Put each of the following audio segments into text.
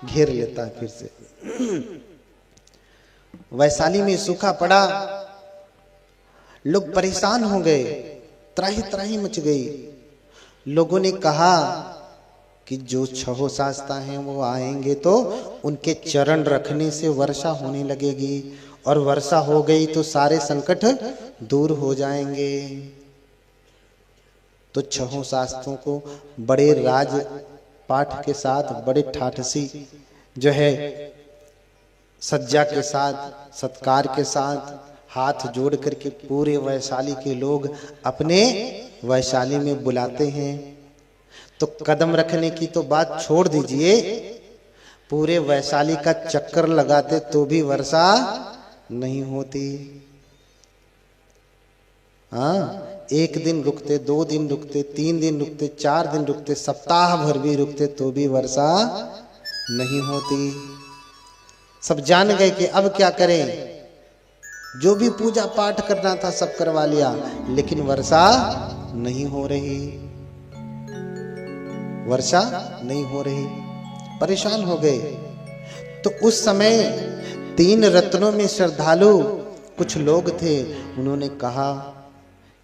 घेर लेता है फिर से। वैशाली में सूखा पड़ा, लोग परेशान हो गए, त्राही त्राही मच गई। लोगों ने कहा कि जो छहो शास्ता हैं वो आएंगे तो उनके चरण रखने से वर्षा होने लगेगी, और वर्षा हो गई तो सारे संकट दूर हो जाएंगे। तो छहों शास्त्रों को बड़े राज पाठ के साथ, बड़े ठाठसी जो है सज्जा के साथ, सत्कार के साथ हाथ जोड़ करके पूरे वैशाली के लोग अपने वैशाली में बुलाते हैं। तो कदम रखने की तो बात छोड़ दीजिए, पूरे वैशाली का चक्कर लगाते तो भी वर्षा नहीं होती। हाँ, एक दिन रुकते, 2 दिन रुकते, 3 दिन रुकते, 4 दिन रुकते, सप्ताह भर भी रुकते तो भी वर्षा नहीं होती। सब जान गए कि अब क्या करें, जो भी पूजा पाठ करना था सब करवा लिया, लेकिन वर्षा नहीं हो रही, वर्षा नहीं हो रही। परेशान हो गए। तो उस समय 3 रत्नों में श्रद्धालु कुछ लोग थे, उन्होंने कहा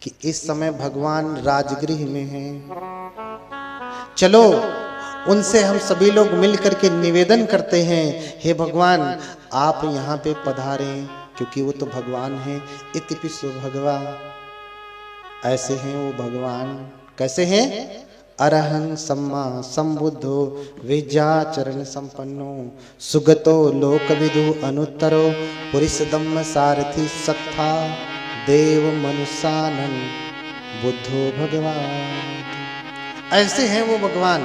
कि इस समय भगवान राजगृह में हैं, चलो उनसे हम सभी लोग मिल करके निवेदन करते हैं, हे भगवान आप यहाँ पे पधारें, क्योंकि वो तो भगवान हैं। इति सो भगवान, ऐसे हैं वो भगवान। कैसे हैं? अरहं सम्मा संबुद्धो विद्याचरण संपन्नो सुगतो लोकविदु अनुत्तरो पुरिसदम्म सारथि सत्था देव मनुष्यानन बुद्धो भगवान। ऐसे हैं वो भगवान,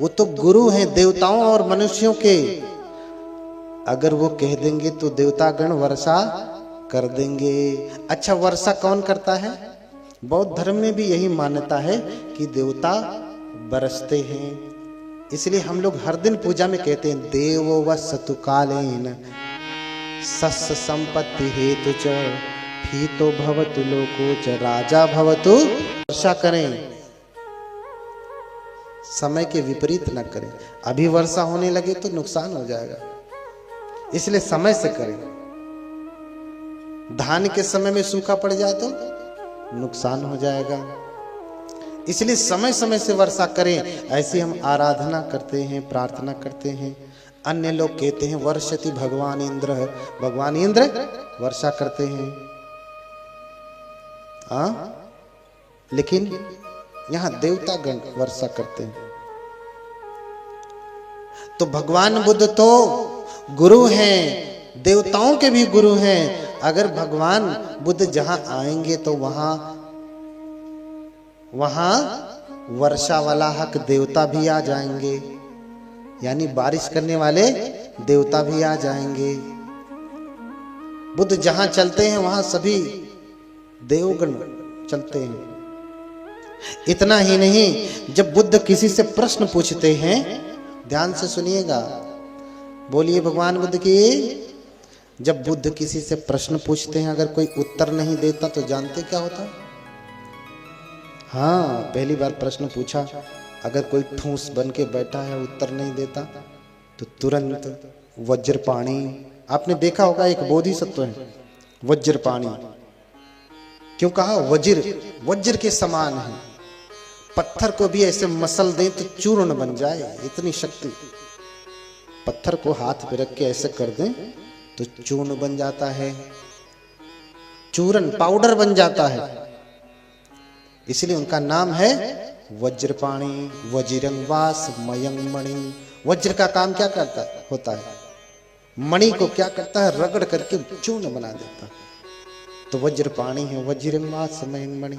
वो तो गुरु हैं देवताओं और मनुष्यों के। अगर वो कह देंगे तो देवतागण वर्षा कर देंगे। अच्छा, वर्षा कौन करता है? बौद्ध धर्म में भी यही मान्यता है कि देवता बरसते हैं। इसलिए हम लोग हर दिन पूजा में कहते हैं देवो वसतु कालेन सस्य संपत्ति हेतु च फीतो भवतु लोको च राजा भवतु। वर्षा करें, समय के विपरीत न करें। अभी वर्षा होने लगे तो नुकसान हो जाएगा, इसलिए समय से करें। धान के समय में सूखा पड़ जाए तो नुकसान हो जाएगा, इसलिए समय समय से वर्षा करें। ऐसी हम आराधना करते हैं, प्रार्थना करते हैं। अन्य लोग कहते हैं वर्षति भगवान इंद्र, भगवान इंद्र वर्षा करते हैं। लेकिन यहां देवतागण वर्षा करते हैं। तो भगवान बुद्ध तो गुरु हैं, देवताओं के भी गुरु हैं। अगर भगवान बुद्ध जहां आएंगे तो वहां वर्षा वाला हक देवता भी आ जाएंगे, यानी बारिश करने वाले देवता भी आ जाएंगे। बुद्ध जहां चलते हैं वहां सभी देवगण चलते हैं। इतना ही नहीं, जब बुद्ध किसी से प्रश्न पूछते हैं, ध्यान से सुनिएगा, बोलिए भगवान बुद्ध की। जब बुद्ध किसी से प्रश्न पूछते हैं, अगर कोई उत्तर नहीं देता तो जानते क्या होता? हाँ, पहली बार प्रश्न पूछा, अगर कोई ठूस बन के बैठा है, उत्तर नहीं देता तो तुरंत वज्रपाणी। आपने देखा होगा एक बोधिसत्व है वज्रपाणी। क्यों कहा? वज्र के समान है। पत्थर को भी ऐसे मसल दें तो चूर्ण बन जाए, इतनी शक्ति। पत्थर को हाथ पे रख के ऐसे कर दें तो चूर्ण बन जाता है, चूरन पाउडर बन जाता है। इसलिए उनका नाम है वज्रपाणी, वज्रंगवास मयंगमणि। वज्र का काम क्या करता है? होता है मणि को क्या करता है? रगड़ करके चूर्ण बना देता है। तो वज्रपाणी है, वज्रंगवास मयंगमणि।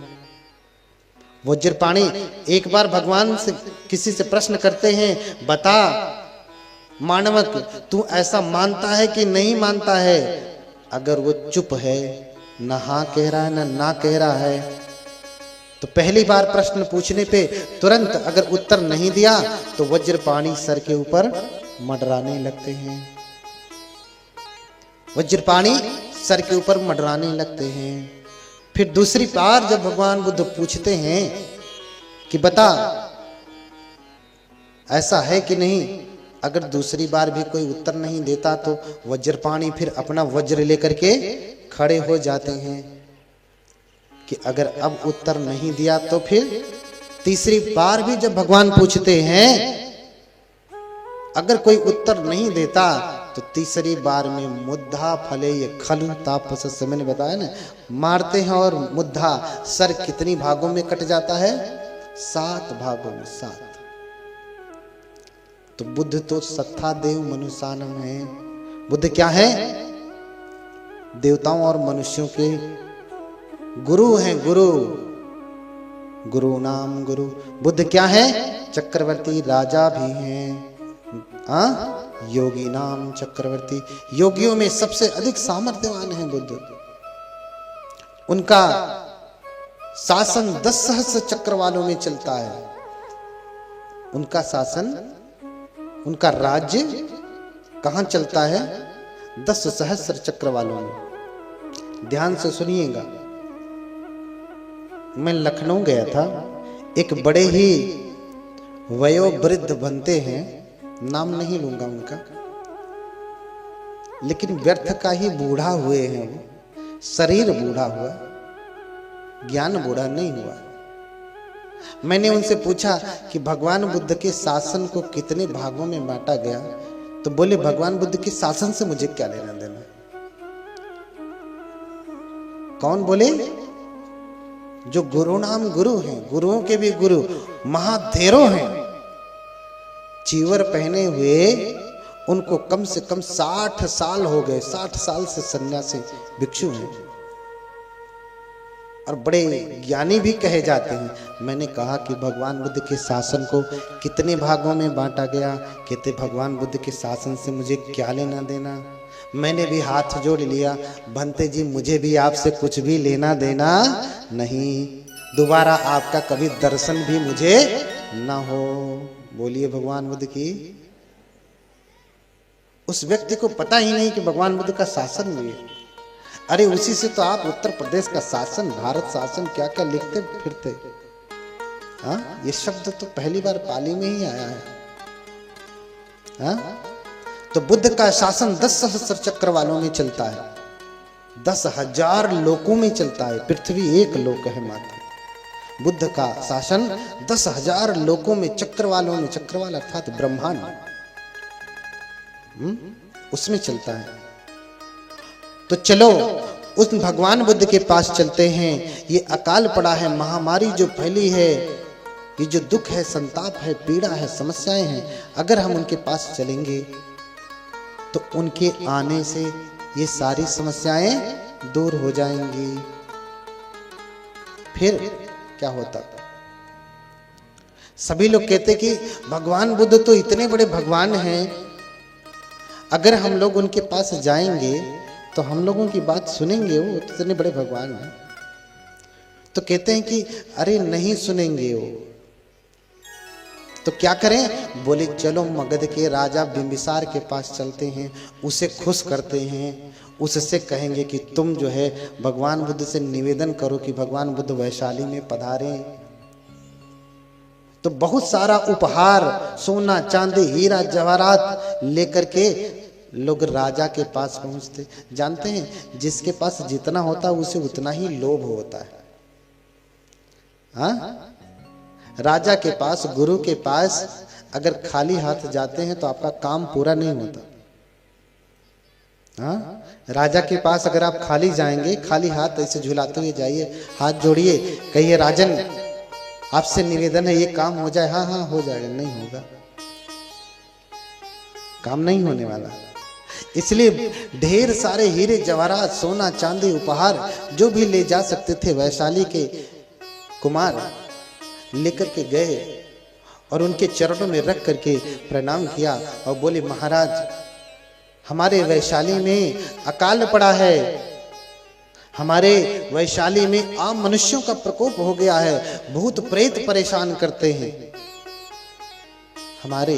वज्रपाणी एक बार भगवान से किसी से प्रश्न करते हैं, बता मानवक तू ऐसा मानता है कि नहीं मानता है? अगर वो चुप है, ना हाँ कह रहा है ना ना कह रहा है, तो पहली बार प्रश्न पूछने पे तुरंत अगर उत्तर नहीं दिया तो वज्रपाणी सर के ऊपर मंडराने लगते हैं। वज्रपाणी सर के ऊपर मंडराने लगते हैं। फिर दूसरी बार जब भगवान बुद्ध पूछते हैं कि बता ऐसा है कि नहीं, अगर दूसरी बार भी कोई उत्तर नहीं देता तो वज्रपाणी फिर अपना वज्र लेकर के खड़े हो जाते हैं कि अगर अब उत्तर नहीं दिया तो फिर तीसरी बार भी जब भगवान पूछते हैं, अगर कोई उत्तर नहीं देता तो तीसरी बार में मुद्धा फले ये खलु तापस से मैंने बताया ना, मारते हैं और मुद्धा सर कितनी भागों में कट जाता है? 7 भागों में 7। तो बुद्ध तो सत्ता देव मनुष्यानम है। बुद्ध क्या है? देवताओं और मनुष्यों के गुरु हैं, गुरु नाम गुरु। बुद्ध क्या है? चक्रवर्ती राजा भी हैं, योगी नाम चक्रवर्ती। योगियों में सबसे अधिक सामर्थ्यवान है बुद्ध। उनका शासन 10 सहस्र चक्रवालों में चलता है। उनका शासन, उनका राज्य कहां चलता है? 10 सहस्र चक्रवालों में। ध्यान से सुनिएगा। मैं लखनऊ गया था, एक बड़े ही वयोवृद्ध बनते हैं, नाम नहीं लूंगा उनका, लेकिन व्यर्थ का ही बूढ़ा हुए हैं वो। शरीर बूढ़ा हुआ, ज्ञान बूढ़ा नहीं हुआ। मैंने उनसे पूछा कि भगवान बुद्ध के शासन को कितने भागों में बांटा गया? तो बोले भगवान बुद्ध के शासन से मुझे क्या लेना देना। कौन बोले? जो गुरु नाम गुरु हैं, गुरुओं के भी गुरु महाधेरो हैं। चीवर पहने हुए उनको कम से कम 60 साल हो गए। 60 साल से सन्यासी भिक्षु हैं और बड़े ज्ञानी भी कहे जाते हैं। मैंने कहा कि भगवान बुद्ध के शासन को कितने भागों में बांटा गया? कहते भगवान बुद्ध के शासन से मुझे क्या लेना देना। मैंने भी हाथ जोड़ लिया, भंते जी मुझे भी आपसे कुछ भी लेना देना नहीं, दोबारा आपका कभी दर्शन भी मुझे ना हो। बोलिए भगवान बुद्ध की। उस व्यक्ति को पता ही नहीं कि भगवान बुद्ध का शासन भी है। अरे उसी से तो आप उत्तर प्रदेश का शासन, भारत शासन क्या क्या लिखते फिरते। हाँ, ये शब्द तो पहली बार पाली में ही आया है। हाँ? तो बुद्ध का शासन 10 सहस्र चक्रवालों में चलता है, 10,000 लोकों में चलता है। पृथ्वी एक लोक है मात्र। बुद्ध का शासन 10,000 लोकों में, चक्रवालों में, चक्रवाल अर्थात ब्रह्मांड, उसमें चलता है। तो चलो उस भगवान बुद्ध के पास चलते हैं। ये अकाल पड़ा है, महामारी जो फैली है, ये जो दुख है, संताप है, पीड़ा है, समस्याएं हैं, अगर हम उनके पास चलेंगे तो उनके आने से ये सारी समस्याएं दूर हो जाएंगी। फिर क्या होता? सभी लोग कहते कि भगवान बुद्ध तो इतने बड़े भगवान हैं, अगर हम लोग उनके पास जाएंगे तो हम लोगों की बात सुनेंगे, वो इतने बड़े भगवान हैं। तो कहते हैं कि अरे नहीं सुनेंगे वो, तो क्या करें? बोले चलो मगध के राजा बिंबिसार के पास चलते हैं, उसे खुश करते हैं, उससे कहेंगे कि तुम जो है भगवान बुद्ध से निवेदन करो कि भगवान बुद्ध वैशाली में पधारें। तो बहुत सारा उपहार, सोना चांदी हीरा जवाहरात लेकर के लोग राजा के पास पहुंचते। जानते हैं जिसके पास जितना होता है उसे उतना ही लोभ होता है। हाँ, राजा के पास, गुरु के पास अगर खाली हाथ जाते हैं तो आपका काम पूरा नहीं होता। हाँ, राजा के पास अगर आप खाली जाएंगे, खाली हाथ ऐसे झुलाते हुए जाइए, हाथ जोड़िए, कहिए राजन आपसे निवेदन है ये काम हो जाए। हाँ हाँ हो जाएगा। नहीं होगा, काम नहीं होने वाला। इसलिए ढेर सारे हीरे जवाहरात, सोना चांदी, उपहार जो भी ले जा सकते थे वैशाली के कुमार लेकर के गए और उनके चरणों में रख करके प्रणाम किया और बोले महाराज हमारे वैशाली में अकाल पड़ा है, हमारे वैशाली में आम मनुष्यों का प्रकोप हो गया है, भूत प्रेत परेशान करते हैं, हमारे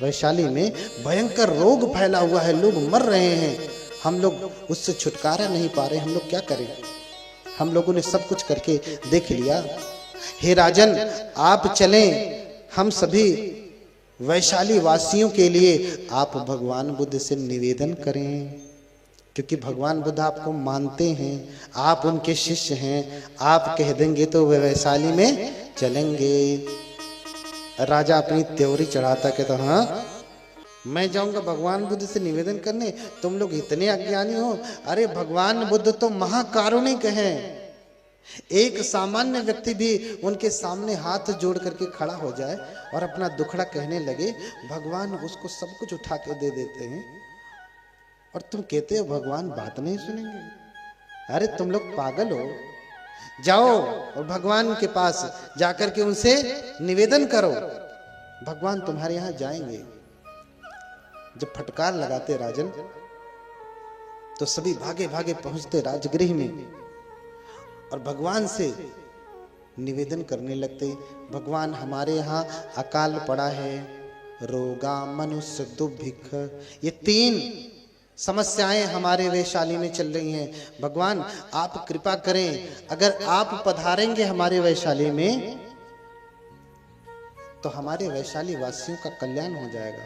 वैशाली में भयंकर रोग फैला हुआ है, लोग मर रहे हैं, हम लोग उससे छुटकारा नहीं पा रहे, हम लोग क्या करें? हम लोगों ने सब कुछ करके देख लिया। हे राजन आप चलें, हम सभी वैशाली वासियों के लिए आप भगवान बुद्ध से निवेदन करें, क्योंकि भगवान बुद्ध आपको मानते हैं, आप उनके शिष्य हैं। आप कह देंगे तो वे वैशाली में चलेंगे। राजा अपनी त्योरी चढ़ाता कहता हाँ मैं जाऊंगा भगवान बुद्ध से निवेदन करने, तुम लोग इतने अज्ञानी हो। अरे भगवान बुद्ध तो महाकारुणिक हैं, एक सामान्य व्यक्ति भी उनके सामने हाथ जोड़ करके खड़ा हो जाए और अपना दुखड़ा कहने लगे, भगवान उसको सब कुछ उठा के दे देते हैं, और तुम कहते हो भगवान बात नहीं सुनेंगे। अरे तुम लोग पागल हो। जाओ और भगवान के पास जाकर के उनसे निवेदन करो, भगवान तुम्हारे यहां जाएंगे। जब फटकार लगाते राजन तो सभी भागे भागे पहुंचते राजगृह में और भगवान से निवेदन करने लगते, भगवान हमारे यहाँ अकाल पड़ा है, रोगा मनुष्य दुर्भिक्ष, ये 3 समस्याएं हमारे वैशाली में चल रही हैं। भगवान आप कृपा करें, अगर आप पधारेंगे हमारे वैशाली में तो हमारे वैशाली वासियों का कल्याण हो जाएगा,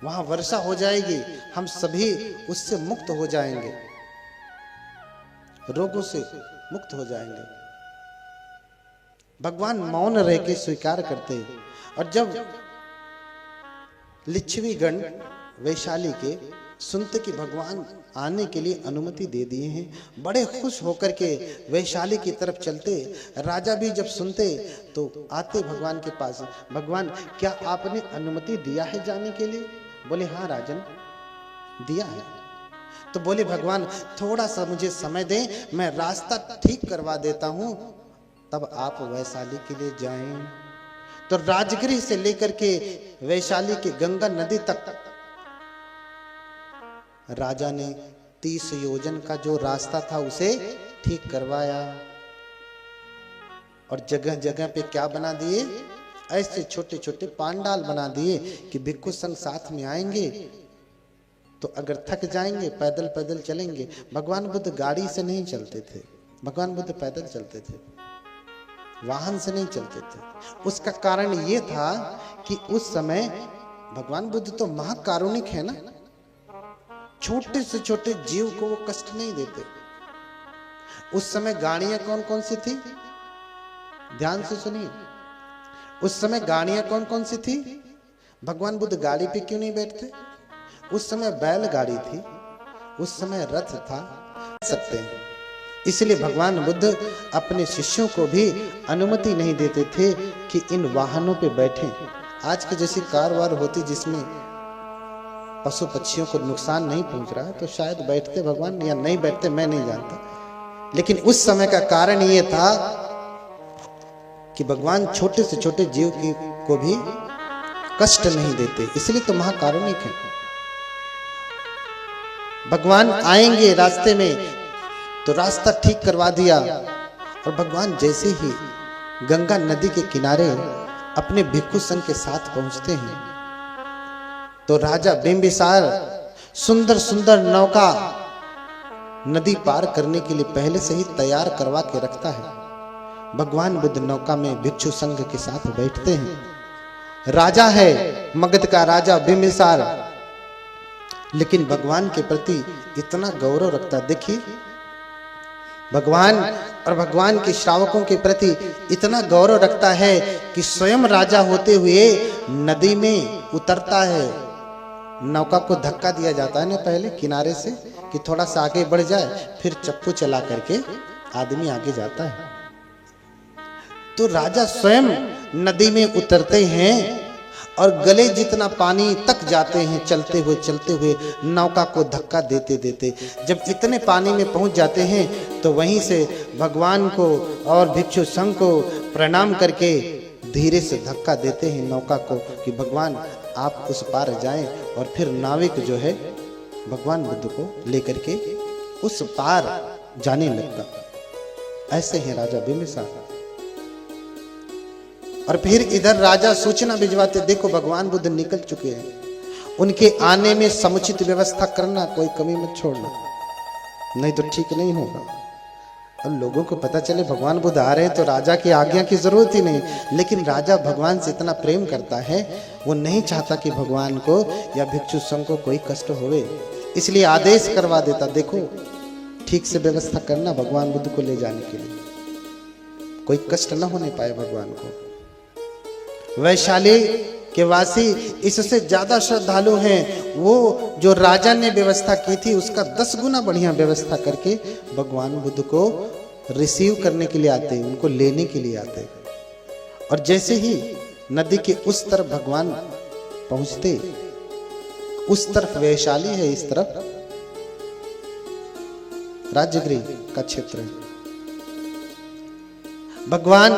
वहां वर्षा हो जाएगी, हम सभी उससे मुक्त हो जाएंगे, रोगों से मुक्त हो जाएंगे। भगवान मौन रह के स्वीकार करते। और जब लिच्छवी गण वैशाली के सुनते कि भगवान आने के लिए अनुमति दे दिए हैं, बड़े खुश होकर के वैशाली की तरफ चलते। राजा भी जब सुनते तो आते भगवान के पास, भगवान क्या आपने अनुमति दिया है जाने के लिए? बोले हाँ राजन दिया है। तो बोले भगवान थोड़ा सा मुझे समय दें, मैं रास्ता ठीक करवा देता हूं, तब आप वैशाली के लिए जाएं। तो राजगृह से लेकर के वैशाली के गंगा नदी तक राजा ने 30 योजन का जो रास्ता था उसे ठीक करवाया। और जगह जगह पे क्या बना दिए, ऐसे छोटे छोटे पांडाल बना दिए कि भिक्षु संघ साथ में आएंगे तो अगर थक जाएंगे पैदल पैदल चलेंगे। भगवान बुद्ध गाड़ी से नहीं चलते थे, भगवान बुद्ध पैदल चलते थे, वाहन से नहीं चलते थे। उसका कारण ये था कि उस समय भगवान बुद्ध तो महाकारुणिक है ना, छोटे से छोटे जीव को वो कष्ट नहीं देते। उस समय गाड़ियां कौन कौन सी थी, ध्यान से सुनिए। उस समय गाड़ियां कौन कौन सी थी? भगवान बुद्ध गाड़ी पे क्यों नहीं बैठते? उस समय बैलगाड़ी थी, उस समय रथ था, सकते हैं। इसलिए भगवान बुद्ध अपने शिष्यों को भी अनुमति नहीं देते थे कि इन वाहनों पे बैठें। आज की जैसी कार वार होती जिसमें पशु पक्षियों को नुकसान नहीं पहुंच रहा है तो शायद बैठते भगवान, या नहीं बैठते मैं नहीं जानता। लेकिन उस समय का कारण ये था कि भगवान छोटे से छोटे जीव को भी कष्ट नहीं देते, इसलिए तो महाकारुणिक है। भगवान आएंगे रास्ते में तो रास्ता ठीक करवा दिया। और भगवान जैसे ही गंगा नदी के किनारे अपने भिक्षु संघ के साथ पहुंचते हैं तो राजा बिंबिसार सुंदर सुंदर नौका नदी पार करने के लिए पहले से ही तैयार करवा के रखता है। भगवान बुद्ध नौका में भिक्षु संघ के साथ बैठते हैं। राजा है मगध का राजा बिंबिसार, लेकिन भगवान के प्रति इतना गौरव रखता। देखिए भगवान और भगवान के श्रावकों के प्रति इतना गौरव रखता है कि स्वयं राजा होते हुए नदी में उतरता है। नौका को धक्का दिया जाता है ना पहले किनारे से कि थोड़ा सा आगे बढ़ जाए, फिर चप्पू चला करके आदमी आगे जाता है। तो राजा स्वयं नदी में उतरते हैं और गले जितना पानी तक जाते हैं, चलते हुए नौका को धक्का देते देते। जब इतने पानी में पहुंच जाते हैं तो वहीं से भगवान को और भिक्षु संघ को प्रणाम करके धीरे से धक्का देते हैं नौका को कि भगवान आप उस पार जाएं। और फिर नाविक जो है भगवान बुद्ध को लेकर के उस पार जाने लगता। ऐसे हैं राजा बिंबिसार। और फिर इधर राजा सूचना भिजवाते, देखो भगवान बुद्ध निकल चुके हैं, उनके आने में समुचित व्यवस्था करना, कोई कमी मत छोड़ना, नहीं तो ठीक नहीं होगा। और लोगों को पता चले भगवान बुद्ध आ रहे हैं तो राजा की आज्ञा की जरूरत ही नहीं, लेकिन राजा भगवान से इतना प्रेम करता है, वो नहीं चाहता कि भगवान को या भिक्षु संघ को कोई कष्ट होवे, इसलिए आदेश करवा देता, देखो ठीक से व्यवस्था करना भगवान बुद्ध को ले जाने के लिए, कोई कष्ट न होने पाए भगवान को। वैशाली के वासी इससे ज्यादा श्रद्धालु हैं, वो जो राजा ने व्यवस्था की थी उसका 10 गुना बढ़िया व्यवस्था करके भगवान बुद्ध को रिसीव करने के लिए आते हैं, उनको लेने के लिए आते हैं। और जैसे ही नदी के उस तरफ भगवान पहुंचते, उस तरफ वैशाली है, इस तरफ राजगृह का क्षेत्र है। भगवान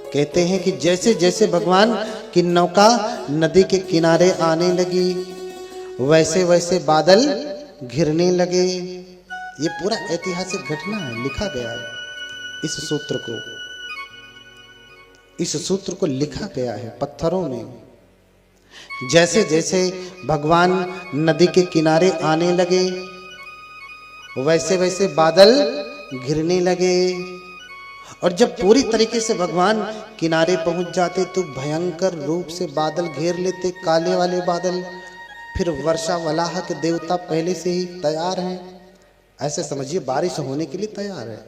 कहते हैं कि जैसे जैसे भगवान की नौका नदी के किनारे आने लगी, वैसे वैसे बादल घिरने लगे। ये पूरा ऐतिहासिक घटना है, लिखा गया है इस सूत्र को लिखा गया है पत्थरों में। जैसे जैसे भगवान नदी के किनारे आने लगे, वैसे वैसे बादल घिरने लगे। और जब पूरी तरीके से भगवान किनारे पहुंच जाते तो भयंकर रूप से बादल घेर लेते, काले वाले बादल। फिर वर्षा वलाहक देवता पहले से ही तैयार हैं, ऐसे समझिए बारिश होने के लिए तैयार है।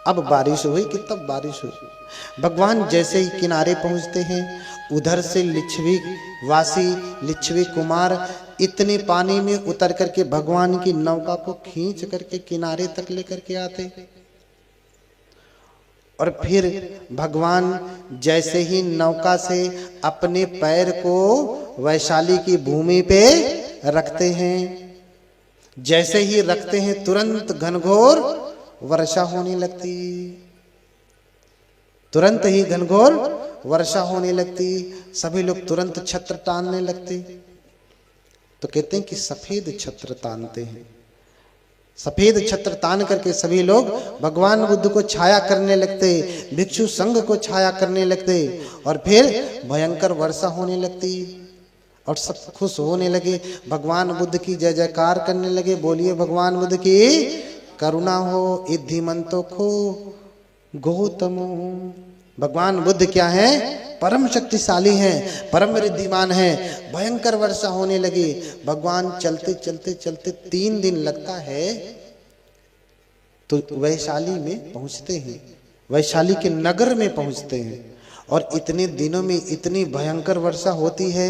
अब बारिश हुई कि तब बारिश हुई। भगवान जैसे ही किनारे पहुंचते हैं, उधर से लिच्छवी वासी, लिच्छवी कुमार इतने पानी में उतर करके भगवान की नौका को खींच करके किनारे तक लेकर के आते। और फिर भगवान जैसे ही नौका से अपने पैर को वैशाली की भूमि पे रखते हैं, जैसे ही रखते हैं तुरंत घनघोर वर्षा होने लगती, तुरंत ही घनघोर वर्षा होने लगती। सभी लोग तुरंत छत्र तानने लगते। तो कहते हैं कि सफेद छत्र तानते हैं, सफेद छत्र तान करके सभी लोग भगवान बुद्ध को छाया करने लगते, भिक्षु संघ को छाया करने लगते। और फिर भयंकर वर्षा होने लगती और सब खुश होने लगे, भगवान बुद्ध की जय जयकार करने लगे। बोलिए भगवान बुद्ध की करुणा हो, इद्धिमंतो को गौतमो। भगवान बुद्ध क्या है? परम शक्तिशाली हैं, परम रिद्धिमान हैं। भयंकर वर्षा होने लगी। भगवान चलते चलते चलते 3 दिन लगता है तो वैशाली में पहुंचते हैं, वैशाली के नगर में पहुंचते हैं। और इतने दिनों में इतनी भयंकर वर्षा होती है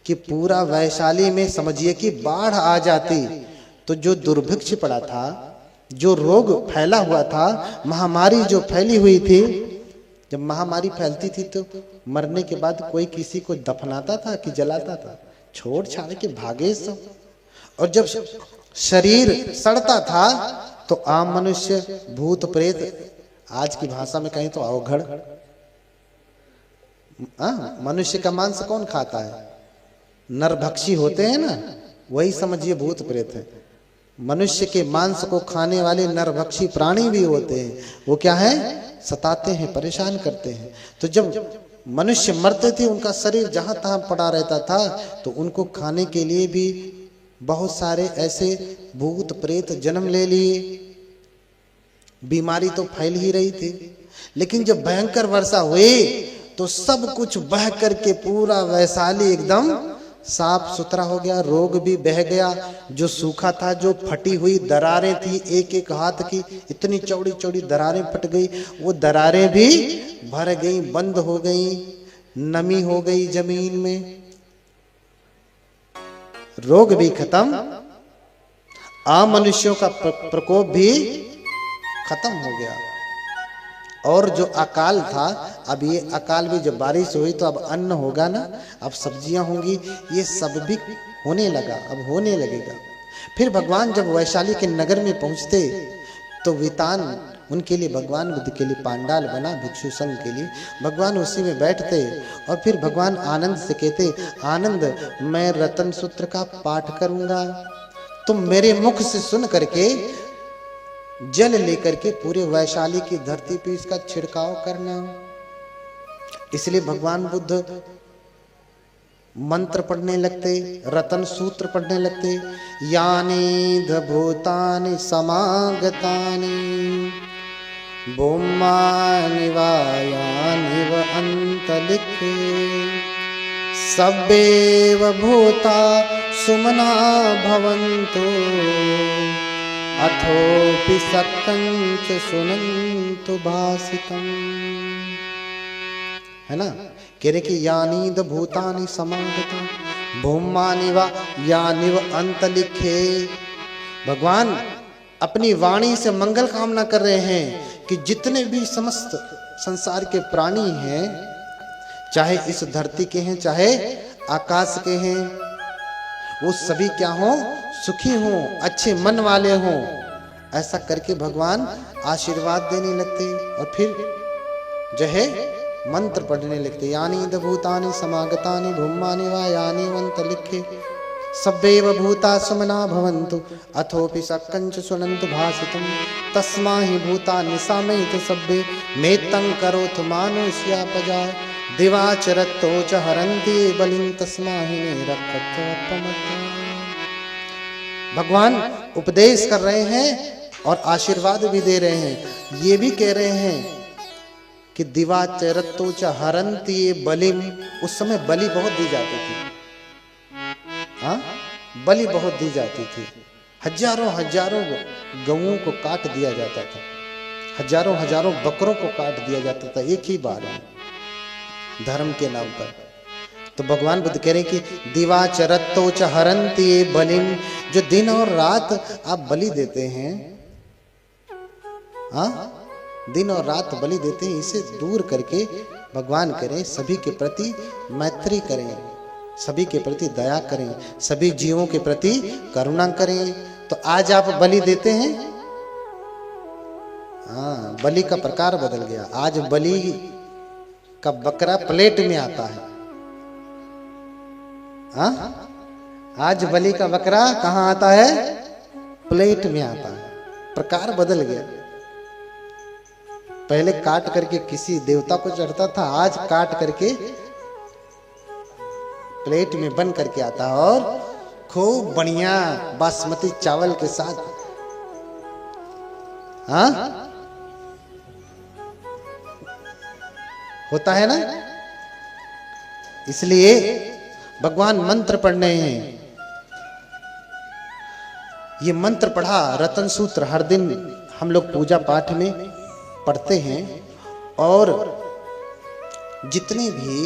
कि पूरा वैशाली में समझिए कि बाढ़ आ जाती। तो जो दुर्भिक्ष पड़ा था, जो रोग फैला हुआ था, महामारी जो फैली हुई थी, जब महामारी फैलती थी तो मरने के बाद कोई किसी को दफनाता था कि जलाता था? छोड़ छाड़ के भागे सब। और जब शरीर सड़ता था तो आम मनुष्य, भूत प्रेत, आज की भाषा में कहें तो अवघड़, मनुष्य का मांस कौन खाता है? नरभक्षी होते हैं ना, वही समझिए भूत प्रेत है। मनुष्य के मांस को खाने वाले नरभक्षी प्राणी भी होते हैं। वो क्या है? सताते हैं, परेशान करते हैं। तो जब मनुष्य मरते थे, उनका शरीर जहां तहां पड़ा रहता था, तो उनको खाने के लिए भी बहुत सारे ऐसे भूत प्रेत जन्म ले लिए। बीमारी तो फैल ही रही थी। लेकिन जब भयंकर वर्षा हुई तो सब कुछ बह करके पूरा वैशाली एकदम साफ सुथरा हो गया, रोग भी बह गया। जो सूखा था, जो फटी हुई दरारें थी, एक एक हाथ की इतनी चौड़ी चौड़ी दरारें फट गई, वो दरारें भी भर गई, बंद हो गई, नमी हो गई जमीन में, रोग भी खत्म, आम मनुष्यों का प्रकोप भी खत्म हो गया। और जो अकाल था, अब ये अकाल भी, जब बारिश हुई तो अब अन्न होगा ना, अब सब्जियां होंगी, ये सब भी होने लगा, अब होने लगेगा। फिर भगवान जब वैशाली के नगर में पहुंचते तो वितान उनके लिए, भगवान बुद्ध के लिए पांडाल बना, भिक्षु संघ के लिए। भगवान उसी में बैठते और फिर भगवान आनंद से कहते, आनंद, मैं रतन सूत्र का पाठ करूंगा, तुम मेरे मुख से सुन करके जल लेकर के पूरे वैशाली की धरती पे इसका छिड़काव करना। इसलिए भगवान बुद्ध मंत्र पढ़ने लगते, रतन सूत्र पढ़ने लगते। यानी भूतानि समागतानि भूमानि वा यानिव अंतलिखे सब्बेव भूता सुमना भवन्तु अथोपि सक्कञ्च सुनन्तु भासितम्। है ना, कह रहे कि यानी द भूतानि समागता भूमानि वा यानिव अंतलिखे। भगवान अपनी वाणी से मंगल कामना कर रहे हैं कि जितने भी समस्त संसार के प्राणी हैं, चाहे इस धरती के हैं चाहे आकाश के हैं, वो सभी क्या हो, सुखी हो, अच्छे मन वाले हो। ऐसा करके भगवान आशीर्वाद देने लगते और फिर जो है मंत्र पढ़ने लगते। यानी द भूतानि समागतानि भूमानि वा यानि वंतलिखे सब्बेव भूता सुमना भवन्तु अथोपि सक्कञ्च सुनन्तु भासितम् तस्माहि भूतानि सामयित सब्बे मेत्तं करोतु मानुष्यापजा दिवाचरतो च हरन्ति बलिं तस्माहि निरक्षत्रवत्तमत्ता। भगवान उपदेश कर रहे हैं और आशीर्वाद भी दे रहे हैं। ये भी कह रहे हैं कि दिवाचरतो च हरन्ति बलिं। उस समय बलि बहुत दी जाती थी। हाँ, बलि बहुत दी जाती थी। हजारों हजारों गऊओं को काट दिया जाता था, हजारों हजारों बकरों को काट दिया जाता था एक ही बार में धर्म के नाम पर। तो भगवान बुद्ध कह रहे हैं कि दिवाचरतो च हरन्ति बलिं, जो दिन और रात आप बलि देते हैं, हाँ, दिन और रात बलि देते हैं, इसे दूर करके भगवान करें सभी के प्रति मैत्री करें, सभी के प्रति दया करें, सभी जीवों के प्रति करुणा करें। तो आज आप बलि देते हैं, हाँ, बलि का प्रकार बदल गया। आज बलि का बकरा प्लेट में आता है। हाँ, आज बलि का बकरा कहाँ आता है, प्लेट में आता है। प्रकार बदल गया। पहले काट करके किसी देवता को चढ़ता था, आज काट करके प्लेट में बन करके आता है और खूब बढ़िया बासमती चावल के साथ। हाँ, होता है ना। इसलिए भगवान मंत्र पढ़ रहे हैं। ये मंत्र पढ़ा रतन सूत्र हर दिन हम लोग पूजा पाठ में पढ़ते हैं। और जितने भी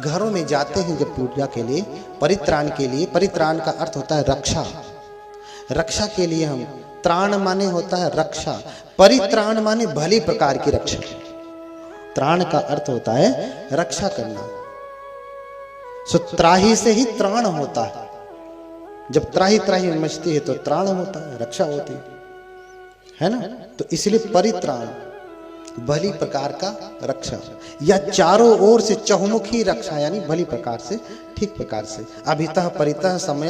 घरों में जाते हैं जब पूजा के लिए, परित्राण के लिए, परित्राण का अर्थ होता है रक्षा, रक्षा के लिए हम, त्राण माने होता है रक्षा, परित्राण माने भली प्रकार की रक्षा। त्राण का अर्थ होता है रक्षा करना। सो त्राही से ही त्राण होता है। जब त्राही त्राही मचती है तो त्राण होता है, रक्षा होती है ना। तो इसलिए परित्राण भली प्रकार का रक्षा, या चारों ओर से चहुमुखी रक्षा, यानी भली प्रकार से, ठीक प्रकार से। अभितः परितः समय,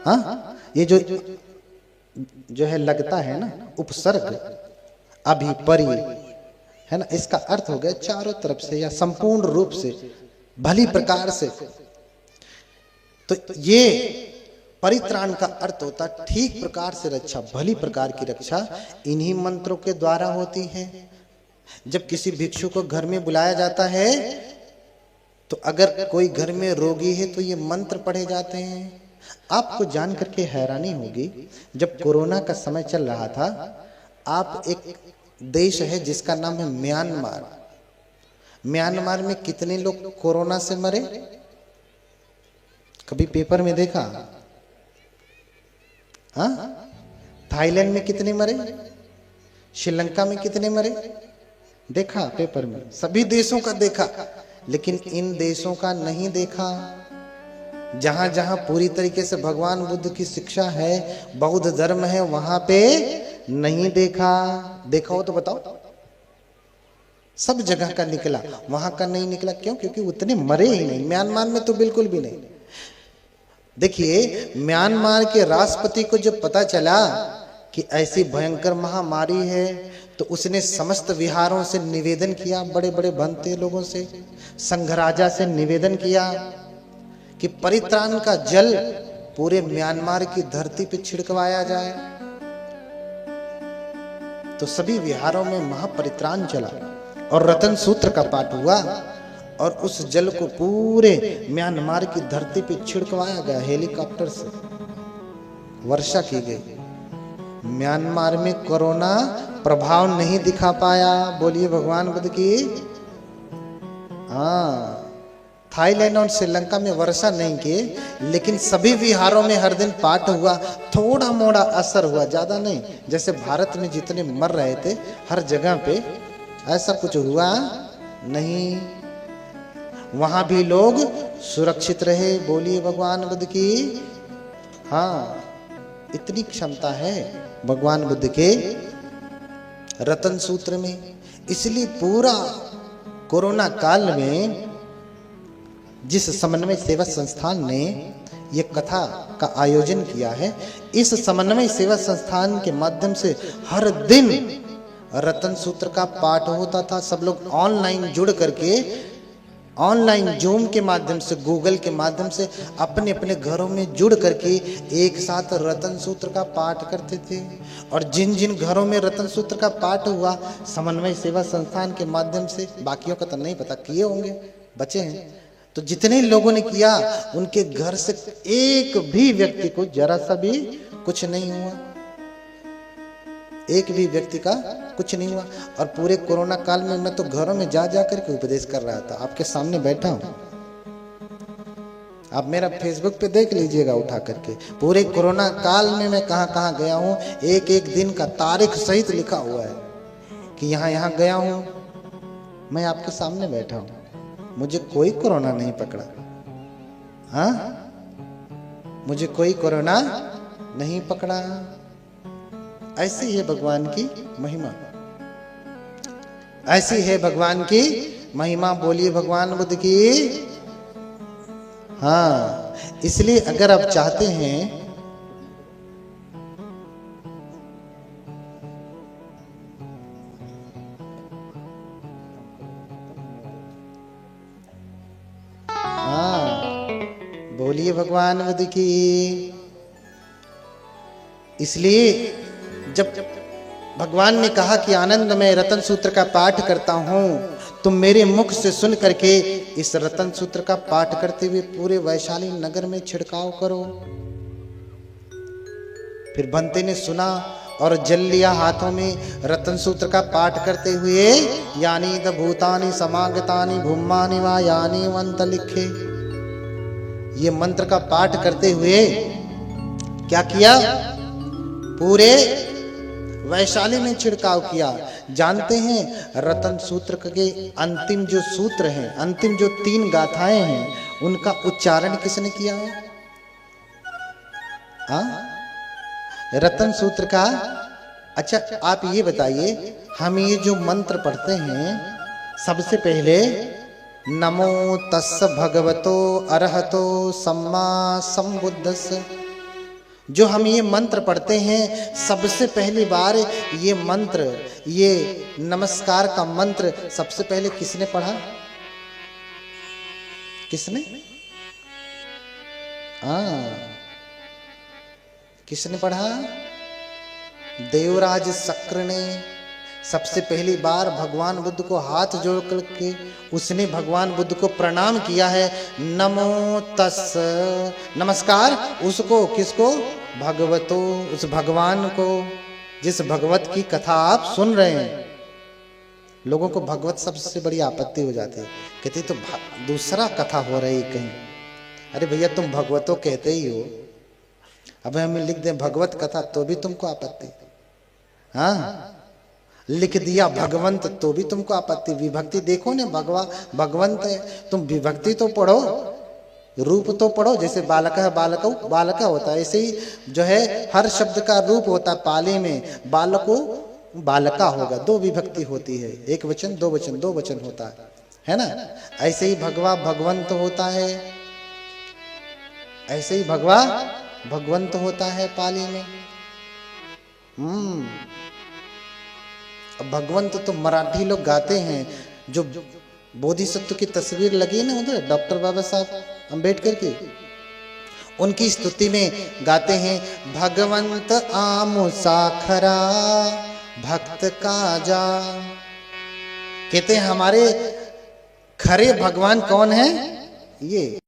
हाँ, ये जो है लगता है ना उपसर्ग, अभि परि, है ना, इसका अर्थ हो गया चारों तरफ से या संपूर्ण रूप से, भली प्रकार से। तो ये परित्राण का अर्थ होता ठीक प्रकार से रक्षा, भली प्रकार की रक्षा इन्हीं मंत्रों के द्वारा होती है। जब किसी भिक्षु को घर में बुलाया जाता है तो अगर कोई घर में रोगी है तो ये मंत्र पढ़े जाते हैं। आपको जान करके हैरानी होगी, जब कोरोना का समय चल रहा था, आप एक देश है जिसका नाम है म्यांमार। म्यांमार में कितने लोग कोरोना से मरे, कभी पेपर में देखा? हाँ, थाईलैंड में कितने मरे, श्रीलंका में कितने मरे, देखा पेपर में। सभी देशों का देखा, लेकिन इन देशों का नहीं देखा। जहां जहां पूरी तरीके से भगवान बुद्ध की शिक्षा है, बौद्ध धर्म है, वहां पे नहीं देखा। देखा हो तो बताओ। सब जगह का निकला, वहां का नहीं निकला। क्यों? क्योंकि उतने मरे ही नहीं। म्यांमार में तो बिल्कुल भी नहीं। देखिए, म्यांमार के राष्ट्रपति को जब पता चला कि ऐसी भयंकर महामारी है, तो उसने समस्त विहारों से निवेदन किया, बड़े बड़े भंते लोगों से, संघराजा से निवेदन किया कि परित्राण का जल पूरे म्यांमार की धरती पे छिड़कवाया जाए। तो सभी विहारों में महापरित्राण चला और रतन सूत्र का पाठ हुआ और उस जल को पूरे म्यांमार की धरती पे छिड़कवाया गया। हेलीकॉप्टर से वर्षा की गई। म्यांमार में कोरोना प्रभाव नहीं दिखा पाया। बोलिए भगवान बुद्ध की। हाँ, थाईलैंड और श्रीलंका में वर्षा नहीं की, लेकिन सभी विहारों में हर दिन पाठ हुआ। थोड़ा मोड़ा असर हुआ, ज्यादा नहीं। जैसे भारत में जितने मर रहे थे हर जगह पे, ऐसा कुछ हुआ नहीं। वहां भी लोग सुरक्षित रहे। बोलिए भगवान बुद्ध की। हाँ, इतनी क्षमता है भगवान बुद्ध के रतन सूत्र में। इसलिए पूरा कोरोना काल में जिस समन्वय सेवा संस्थान ने ये कथा का आयोजन किया है, इस समन्वय सेवा संस्थान के माध्यम से हर दिन रतन सूत्र का पाठ होता था। सब लोग ऑनलाइन जुड़ करके, ऑनलाइन जूम के माध्यम से, गूगल के माध्यम से अपने अपने घरों में जुड़ करके एक साथ रतन सूत्र का पाठ करते थे। और जिन जिन घरों में रतन सूत्र का पाठ हुआ समन्वय सेवा संस्थान के माध्यम से, बाकियों का तो नहीं पता, किए होंगे, बचे हैं, तो जितने लोगों ने किया उनके घर से एक भी व्यक्ति को जरा सा भी कुछ नहीं हुआ। एक भी व्यक्ति का कुछ नहीं हुआ। और पूरे कोरोना काल में मैं तो घरों में जा जा करके उपदेश कर रहा था। आपके सामने बैठा हूं, आप मेरा फेसबुक पे देख लीजिएगा उठा करके। पूरे कोरोना काल में मैं कहां कहां गया हूं, एक एक दिन का तारीख सहित लिखा हुआ है कि यहां यहां गया हूं। मैं आपके सामने बैठा हूं, मुझे कोई कोरोना नहीं पकड़ा। हाँ, मुझे कोई कोरोना नहीं पकड़ा। ऐसी है भगवान की महिमा, ऐसी है भगवान की महिमा। बोलिए भगवान बुद्ध की। हाँ, इसलिए अगर आप चाहते हैं बोलिए भगवान बुद्ध की। इसलिए जब भगवान ने कहा कि आनंद मैं रतन सूत्र का पाठ करता हूं, तुम मेरे मुख से सुन करके इस रतन सूत्र का पाठ करते हुए पूरे वैशाली नगर में छिड़काव करो। फिर बंते ने सुना और जल लिया हाथों में। रतन सूत्र का पाठ करते हुए यानी द भूतानि समागतानि भूमानि वा यानी वंत लिखे, ये मंत्र का पाठ करते हुए क्या किया? पूरे वैशाली में छिड़काव किया। जानते हैं रतन सूत्र के अंतिम जो सूत्र हैं, अंतिम जो 3 गाथाएं हैं, उनका उच्चारण किसने किया है? रतन सूत्र का। अच्छा, आप ये बताइए, हम ये जो मंत्र पढ़ते हैं, सबसे पहले नमो तस्स भगवतो अरहतो सम्मा संबुद्धस्स, जो हम ये मंत्र पढ़ते हैं, सबसे पहली बार ये मंत्र, ये नमस्कार का मंत्र सबसे पहले किसने पढ़ा? किसने? किसने पढ़ा? देवराज शक्र ने सबसे पहली बार भगवान बुद्ध को हाथ जोड़ करके उसने भगवान बुद्ध को प्रणाम किया है। नमो तस्, नमस्कार उसको, किसको? भगवतो, उस भगवान को जिस भगवत की कथा आप सुन रहे हैं। लोगों को भगवत सबसे बड़ी आपत्ति हो जाती है, कहते तो दूसरा कथा हो रही कहीं। अरे भैया, तुम भगवतो कहते ही हो, अब हम लिख दें भगवत कथा तो भी तुमको आपत्ति। हाँ, लिख दिया भगवंत तो भी तुमको आपत्ति। विभक्ति देखो ना, भगवंत है, तुम विभक्ति तो पढ़ो, रूप तो पढ़ो। जैसे बालक है, बालक होता है, ऐसे ही जो है हर शब्द का रूप होता है। पाली में बालको बालका होगा, 2 विभक्ति होती है, 1 वचन 2 वचन, 2 वचन होता है ना। ऐसे ही भगवा भगवंत होता है, ऐसे ही भगवा भगवंत होता है पाली में। अब भगवंत तो मराठी लोग गाते हैं, जो बोधिसत्व की तस्वीर लगी है ना उधर डॉक्टर बाबा साहब अंबेडकर की, उनकी स्तुति में गाते हैं, भगवंत आमो साखरा भक्त काजा। कहते हैं हमारे खरे भगवान कौन है? ये